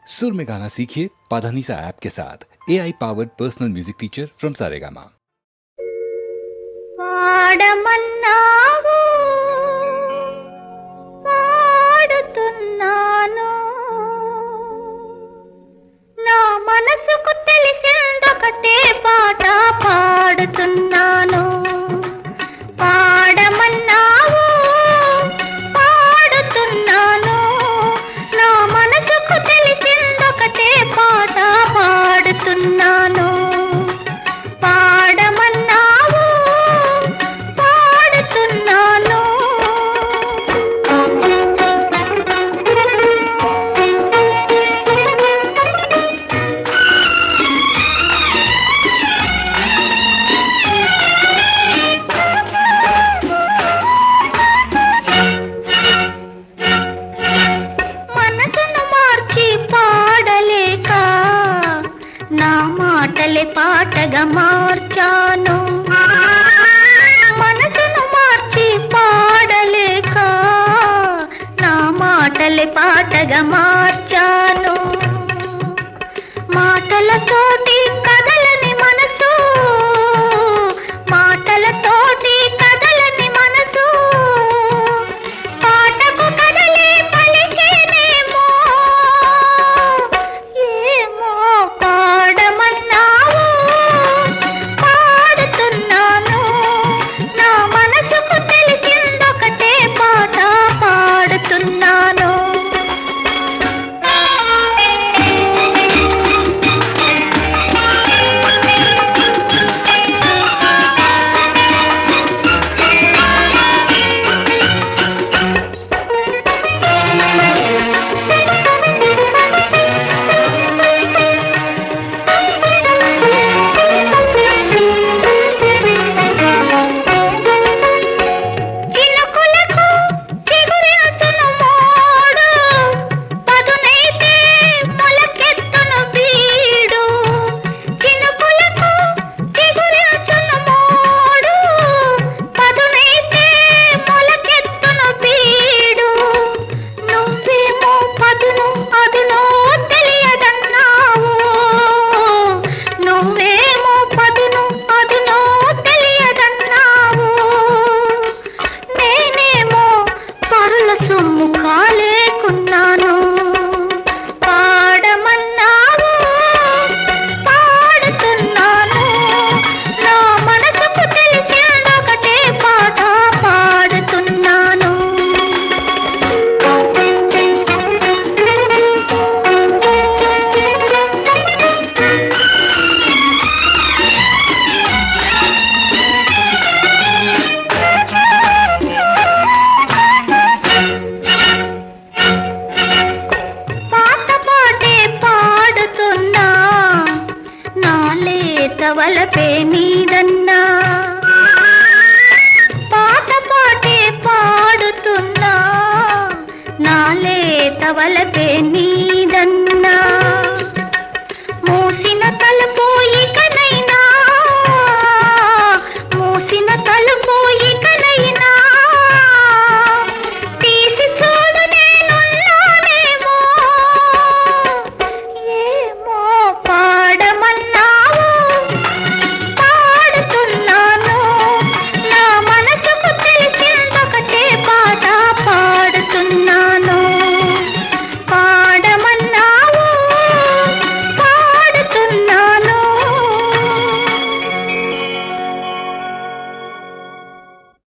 सुर में गाना सीखिए पाधानीसा ऐप के साथ। AI powered personal music teacher from Saregama. పాడమన్నావు పాడుతున్నాను, నా మనసుకు తెలిసిందొకటే పాట పాడుతున్నాను. పాడమన్నావు పాడుతున్నాను, నా మనసుకు తెలిసిందొకటే పాట పాడుతున్నాను. పాడమన్నావు పాడుతున్నాను. మనసును మార్చి పాడలేక నా మాటలే పాటగా మార్చాను. మనసును మార్చి పాడలేక నా మాటలే పాటగా మార్చాను. మాటలతో